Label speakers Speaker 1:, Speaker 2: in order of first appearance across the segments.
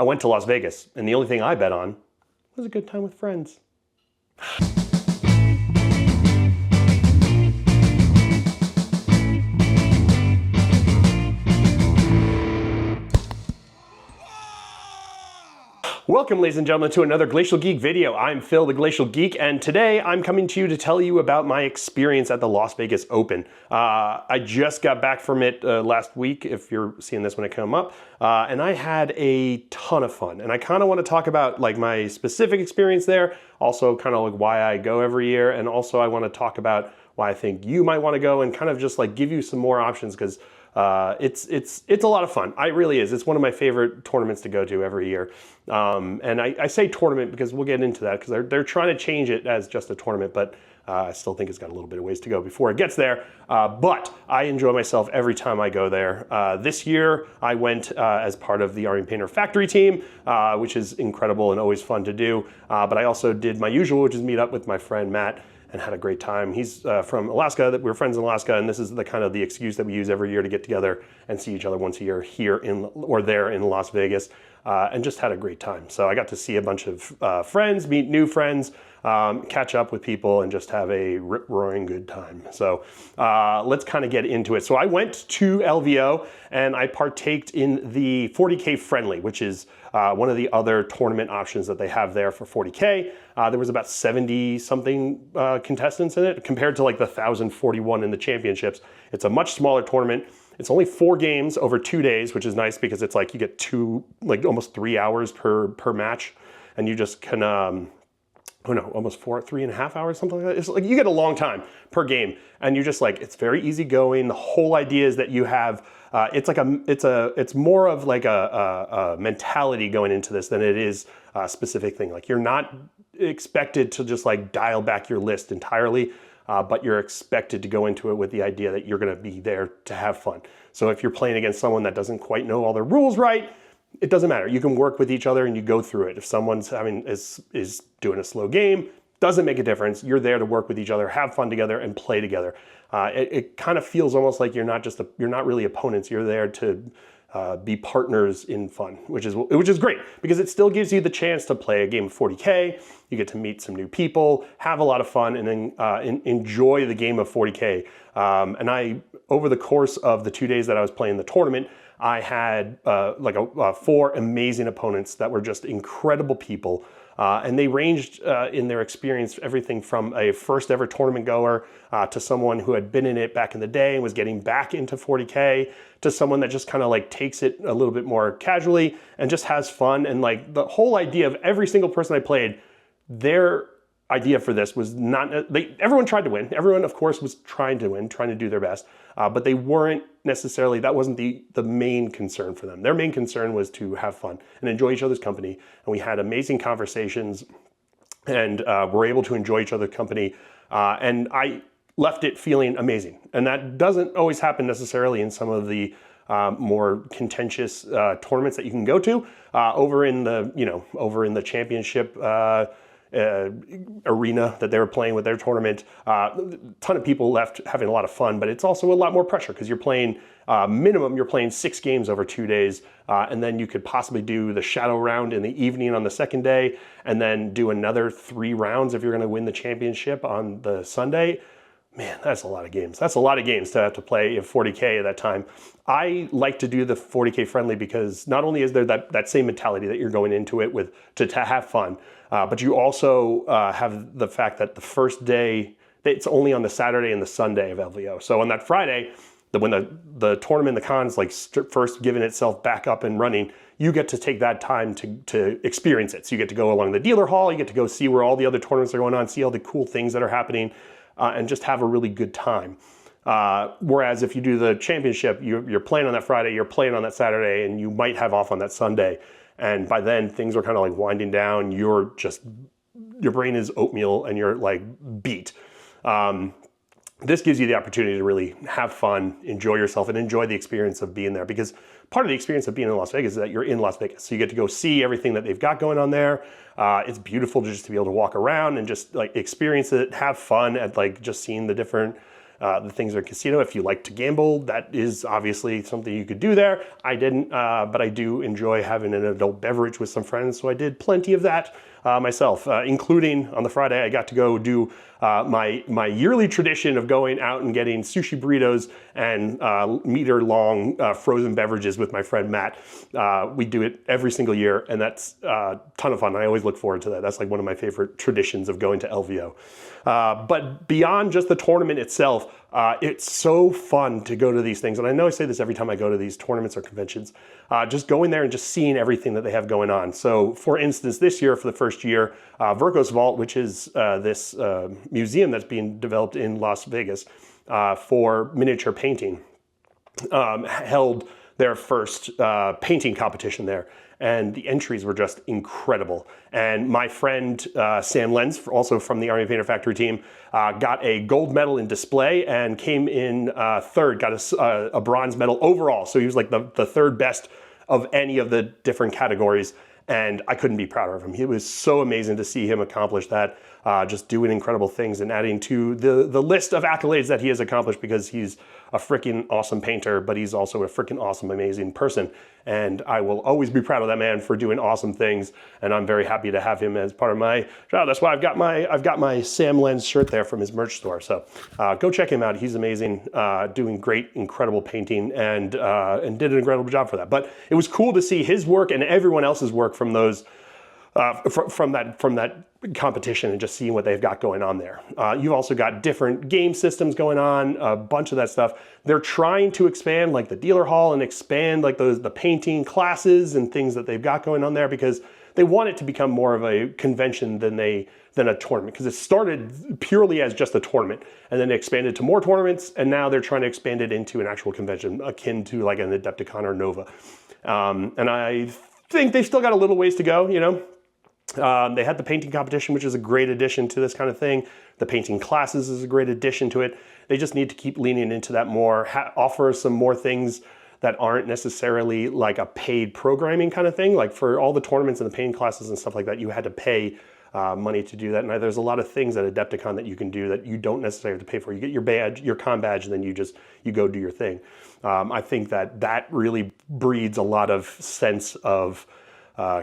Speaker 1: I went to Las Vegas, and the only thing I bet on was a good time with friends. Welcome, ladies and gentlemen, to another Glacial Geek video. I'm Phil, the Glacial Geek, and today I'm coming to you to tell you about my experience at the Las Vegas Open. I just got back from it last week, if you're seeing this when it came up, and I had a ton of fun. And I kind of want to talk about like my specific experience there, also kind of like why I go every year, and also I want to talk about why I think you might want to go and kind of just like give you some more options, because it's a lot of fun. It really is. It's one of my favorite tournaments to go to every year. And I say tournament because we'll get into that, because they're trying to change it as just a tournament, but I still think it's got a little bit of ways to go before it gets there. But I enjoy myself every time I go there. This year I went as part of the Army Painter Factory team, which is incredible and always fun to do. But I also did my usual, which is meet up with my friend Matt, and had a great time. He's from Alaska. We're friends in Alaska, and this is the kind of the excuse that we use every year to get together and see each other once a year here or there in Las Vegas, and just had a great time. So I got to see a bunch of friends, meet new friends, catch up with people, and just have a rip-roaring good time. So let's kind of get into it. So I went to LVO and I partaked in the 40K Friendly, which is one of the other tournament options that they have there for 40K. There was about 70 something contestants in it compared to like the 1,041 in the championships. It's a much smaller tournament. It's only 4 games over 2 days, which is nice because it's like you get almost 3 hours per match, and you just can, almost 3.5 hours, something like that. It's like you get a long time per game, and you're just like, it's very easy going. The whole idea is that you have, it's more of like a mentality going into this than it is a specific thing. Like, you're not expected to just like dial back your list entirely, but you're expected to go into it with the idea that you're going to be there to have fun. So if you're playing against someone that doesn't quite know all the rules right, it doesn't matter. You can work with each other and you go through it. If someone's is doing a slow game, doesn't make a difference. You're there to work with each other, have fun together, and play together. It kind of feels almost like you're not really opponents. You're there to be partners in fun, which is great, because it still gives you the chance to play a game of 40K. You get to meet some new people, have a lot of fun, and then enjoy the game of 40K. And over the course of the 2 days that I was playing the tournament, I had 4 amazing opponents that were just incredible people. And they ranged in their experience, everything from a first ever tournament goer to someone who had been in it back in the day and was getting back into 40K, to someone that just kind of like takes it a little bit more casually and just has fun. And like the whole idea of every single person I played, their idea for this was not, everyone tried to win. Everyone, of course, was trying to win, trying to do their best, but they weren't necessarily, that wasn't the main concern for them. Their main concern was to have fun and enjoy each other's company. And we had amazing conversations, and were able to enjoy each other's company. And I left it feeling amazing. And that doesn't always happen necessarily in some of the more contentious tournaments that you can go to. Over in the championship arena that they were playing with their tournament, a ton of people left having a lot of fun, but it's also a lot more pressure, because you're playing minimum, you're playing 6 games over 2 days, and then you could possibly do the shadow round in the evening on the second day, and then do another 3 rounds if you're going to win the championship on the Sunday. Man, that's a lot of games. That's a lot of games to have to play in 40K at that time. I like to do the 40K Friendly because not only is there that same mentality that you're going into it with to have fun, but you also have the fact that the first day, it's only on the Saturday and the Sunday of LVO. So on that Friday, when the tournament, the con's like first giving itself back up and running, you get to take that time to experience it. So you get to go along the dealer hall, you get to go see where all the other tournaments are going on, see all the cool things that are happening, and just have a really good time. Whereas if you do the championship, you're playing on that Friday, you're playing on that Saturday, and you might have off on that Sunday. And by then things are kind of like winding down. Your brain is oatmeal and you're like beat. This gives you the opportunity to really have fun, enjoy yourself, and enjoy the experience of being there. Because part of the experience of being in Las Vegas is that you're in Las Vegas. So you get to go see everything that they've got going on there. It's beautiful just to be able to walk around and just like experience it, have fun at like just seeing the different the things at casino. If you like to gamble, that is obviously something you could do there. I didn't, but I do enjoy having an adult beverage with some friends, so I did plenty of that myself, including on the Friday I got to go do my yearly tradition of going out and getting sushi burritos and meter-long frozen beverages with my friend Matt. We do it every single year, and that's a ton of fun. I always look forward to that. That's like one of my favorite traditions of going to LVO. But beyond just the tournament itself, it's so fun to go to these things. And I know I say this every time I go to these tournaments or conventions, just going there and just seeing everything that they have going on. So for instance, this year for the first year, Virgo's Vault, which is this museum that's being developed in Las Vegas for miniature painting, held their first painting competition there. And the entries were just incredible. And my friend Sam Lenz, also from the Army Painter Factory team, got a gold medal in display and came in third, got a bronze medal overall. So he was like the third best of any of the different categories. And I couldn't be prouder of him. It was so amazing to see him accomplish that, just doing incredible things and adding to the list of accolades that he has accomplished, because he's a freaking awesome painter, but he's also a freaking awesome, amazing person. And I will always be proud of that man for doing awesome things. And I'm very happy to have him as part of my job. That's why I've got my Sam Lenz shirt there from his merch store. So go check him out. He's amazing, doing great, incredible painting, and did an incredible job for that. But it was cool to see his work and everyone else's work from those from that competition, and just seeing what they've got going on there. You've also got different game systems going on, a bunch of that stuff. They're trying to expand like the dealer hall and expand like the painting classes and things that they've got going on there, because they want it to become more of a convention than a tournament, because it started purely as just a tournament and then expanded to more tournaments, and now they're trying to expand it into an actual convention akin to like an Adepticon or Nova. And I think they've still got a little ways to go, you know. They had the painting competition, which is a great addition to this kind of thing. The painting classes is a great addition to it. They just need to keep leaning into that more, offer some more things that aren't necessarily like a paid programming kind of thing. Like for all the tournaments and the painting classes and stuff like that, you had to pay money to do that. And there's a lot of things at Adepticon that you can do that you don't necessarily have to pay for. You get your badge, your con badge, and then you go do your thing. I think that really breeds a lot of sense of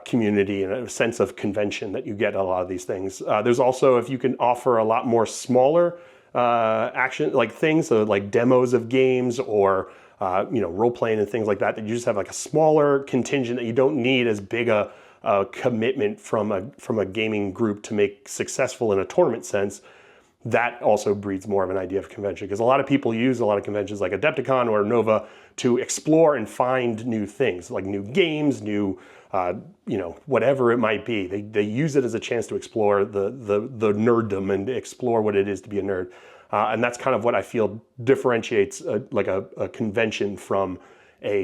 Speaker 1: community and a sense of convention that you get at a lot of these things. There's also, if you can offer a lot more smaller action like things, so like demos of games or role playing and things like that, that you just have like a smaller contingent that you don't need as big a commitment from a gaming group to make successful in a tournament sense. That also breeds more of an idea of convention, because a lot of people use a lot of conventions like Adepticon or Nova to explore and find new things, like new games, new whatever it might be. They use it as a chance to explore the nerddom and explore what it is to be a nerd. And that's kind of what I feel differentiates a convention from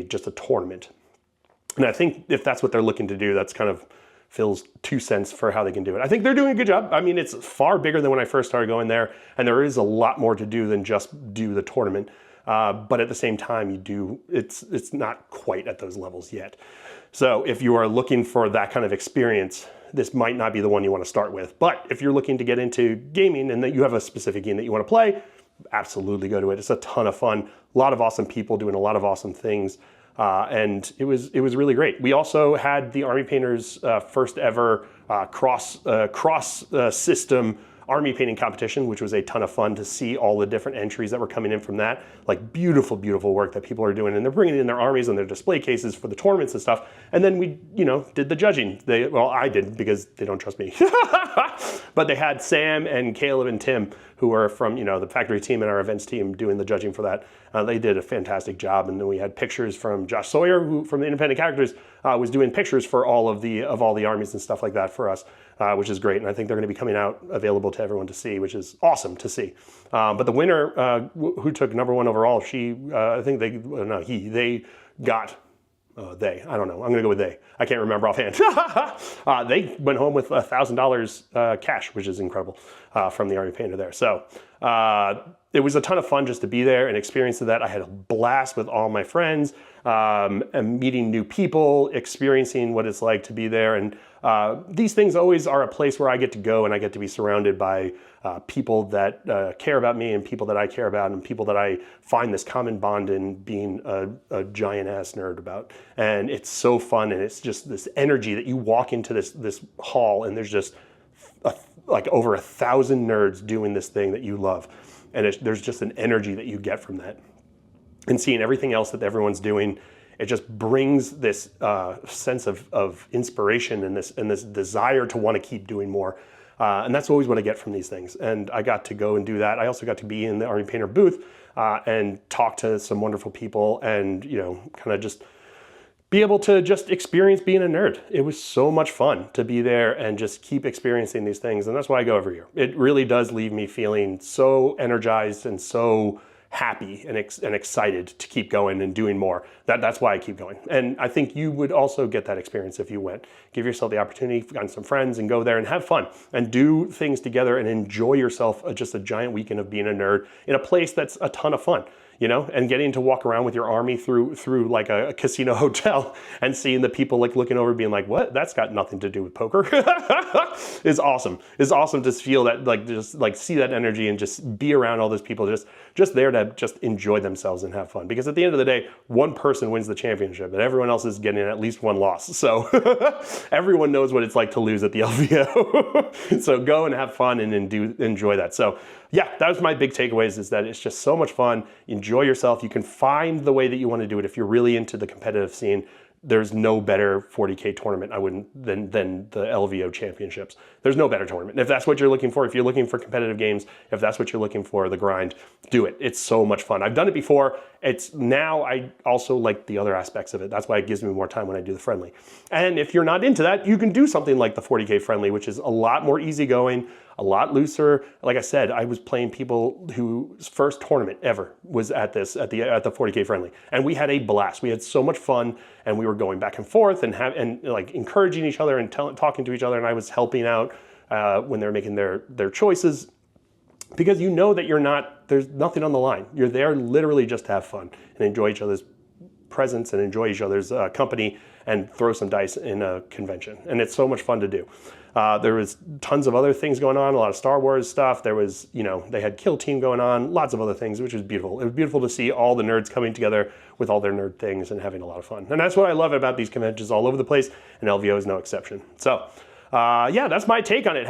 Speaker 1: just a tournament. And I think if that's what they're looking to do, that's kind of Phil's 2 cents for how they can do it. I think they're doing a good job. I mean, it's far bigger than when I first started going there, and there is a lot more to do than just do the tournament. But at the same time, it's not quite at those levels yet. So if you are looking for that kind of experience, this might not be the one you want to start with. But if you're looking to get into gaming and that you have a specific game that you want to play, absolutely go to it. It's a ton of fun. A lot of awesome people doing a lot of awesome things. And it was really great. We also had the Army Painters first ever cross system Army painting competition, which was a ton of fun to see all the different entries that were coming in from that. Like beautiful, beautiful work that people are doing, and they're bringing in their armies and their display cases for the tournaments and stuff. And then we, did the judging. I did, because they don't trust me. But they had Sam and Caleb and Tim, who are from, the factory team and our events team, doing the judging for that. They did a fantastic job. And then we had pictures from Josh Sawyer, who from the Independent Characters was doing pictures for all the armies and stuff like that for us, which is great. And I think they're going to be coming out available to everyone to see, which is awesome to see. But the winner, who took #1 overall, they got. I don't know. I'm going to go with they. I can't remember offhand. They went home with $1,000 cash, which is incredible, from the Army Painter there. So It was a ton of fun just to be there and experience that. I had a blast with all my friends, and meeting new people, experiencing what it's like to be there. And these things always are a place where I get to go and I get to be surrounded by people that care about me and people that I care about and people that I find this common bond in being a giant ass nerd about. And it's so fun, and it's just this energy that you walk into this hall and there's just like over 1,000 nerds doing this thing that you love. And there's just an energy that you get from that. And seeing everything else that everyone's doing, it just brings this sense of inspiration and this desire to want to keep doing more. And that's always what I get from these things. And I got to go and do that. I also got to be in the Army Painter booth and talk to some wonderful people and, kind of just be able to just experience being a nerd. It was so much fun to be there and just keep experiencing these things. And that's why I go every year. It really does leave me feeling so energized and so happy and excited to keep going and doing more. That's why I keep going. And I think you would also get that experience if you went. Give yourself the opportunity, find some friends and go there and have fun and do things together and enjoy yourself just a giant weekend of being a nerd in a place that's a ton of fun. And getting to walk around with your army through like a casino hotel and seeing the people like looking over being like, what? That's got nothing to do with poker. Is awesome. It's awesome to feel that, like, just like see that energy and just be around all those people just there to just enjoy themselves and have fun. Because at the end of the day, one person wins the championship and everyone else is getting at least one loss. So everyone knows what it's like to lose at the LVO. So go and have fun and enjoy that. So yeah, that was my big takeaways, is that it's just so much fun. Enjoy yourself. You can find the way that you want to do it. If you're really into the competitive scene, there's no better 40K tournament than the LVO championships. There's no better tournament. If that's what you're looking for, if you're looking for competitive games, if that's what you're looking for, the grind, do it. It's so much fun. I've done it before. Now I also like the other aspects of it. That's why it gives me more time when I do the friendly. And if you're not into that, you can do something like the 40K friendly, which is a lot more easygoing, a lot looser. Like I said, I was playing people whose first tournament ever was at the 40K friendly, and we had a blast. We had so much fun, and we were going back and forth and like encouraging each other and talking to each other. And I was helping out when they were making their choices, because that there's nothing on the line. You're there literally just to have fun and enjoy each other's presence and enjoy each other's company and throw some dice in a convention. And it's so much fun to do. There was tons of other things going on, a lot of Star Wars stuff. There was, they had Kill Team going on, lots of other things, which was beautiful. It was beautiful to see all the nerds coming together with all their nerd things and having a lot of fun. And that's what I love about these conventions all over the place, and LVO is no exception. So, yeah, that's my take on it.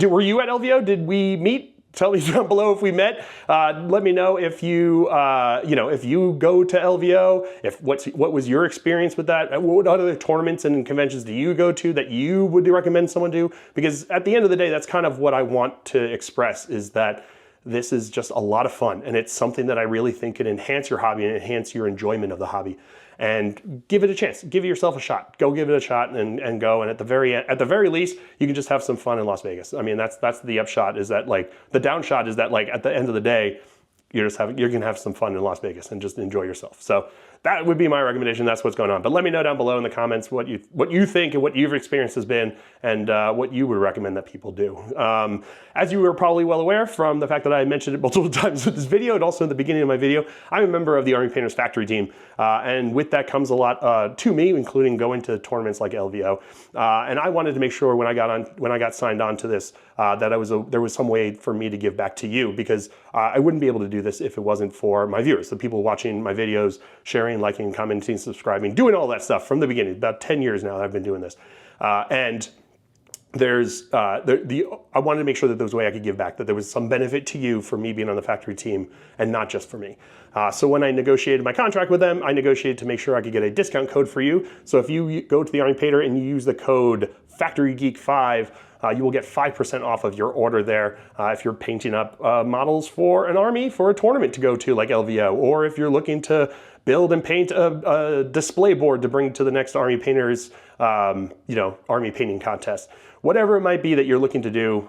Speaker 1: Were you at LVO? Did we meet? Tell me down below if we met. Let me know if you, if you go to LVO, what was your experience with that? What other tournaments and conventions do you go to that you would recommend someone do? Because at the end of the day, that's kind of what I want to express, is that this is just a lot of fun, and it's something that I really think can enhance your hobby and enhance your enjoyment of the hobby. And give it a chance. Give yourself a shot. Go give it a shot and go. And at the very least, you can just have some fun in Las Vegas. I mean, that's the upshot. Is that, like, the downshot is that, like, at the end of the day, you're gonna have some fun in Las Vegas and just enjoy yourself. So that would be my recommendation. That's what's going on. But let me know down below in the comments what you think and what your experience has been, and what you would recommend that people do. As you were probably well aware from the fact that I mentioned it multiple times with this video and also in the beginning of my video, I'm a member of the Army Painters Factory team, and with that comes a lot to me, including going to tournaments like LVO. And I wanted to make sure when I got signed on to this that there was some way for me to give back to you, because I wouldn't be able to do this if it wasn't for my viewers, the people watching my videos, sharing, liking, commenting, subscribing, doing all that stuff from the beginning. About 10 years now I've been doing this. And there's I wanted to make sure that there was a way I could give back, that there was some benefit to you for me being on the factory team and not just for me. So when I negotiated my contract with them, I negotiated to make sure I could get a discount code for you. So if you go to the Army Painter and you use the code FactoryGeek5, you will get 5% off of your order there if you're painting up models for an army for a tournament to go to like LVO, or if you're looking to build and paint a display board to bring to the next Army Painters, Army painting contest. Whatever it might be that you're looking to do,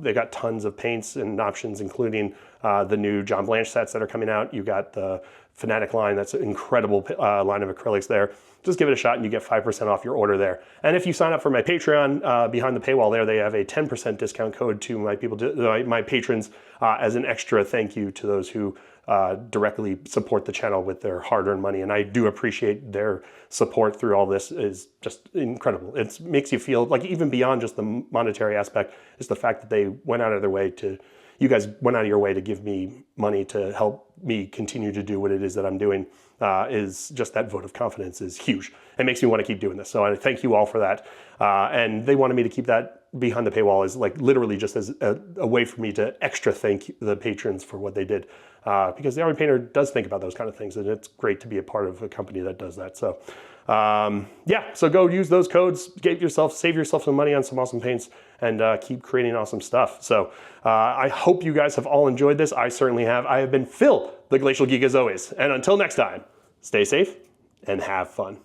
Speaker 1: they got tons of paints and options, including the new John Blanche sets that are coming out. You got the Fanatic line. That's an incredible line of acrylics there. Just give it a shot and you get 5% off your order there. And if you sign up for my Patreon, behind the paywall there, they have a 10% discount code to my patrons as an extra thank you to those who directly support the channel with their hard-earned money. And I do appreciate their support through all this. Is just incredible. It makes you feel like, even beyond just the monetary aspect, is the fact that they went out of their way to, you guys went out of your way to give me money to help me continue to do what it is that I'm doing. Is just that vote of confidence is huge. It makes me want to keep doing this. So I thank you all for that. And they wanted me to keep that behind the paywall as like literally just as a way for me to extra thank the patrons for what they did. Because the Army Painter does think about those kind of things, and it's great to be a part of a company that does that. So yeah, so go use those codes, save yourself some money on some awesome paints, and keep creating awesome stuff. So I hope you guys have all enjoyed this. I certainly have. I have been Phil, the Glacial Geek, as always. And until next time, stay safe and have fun.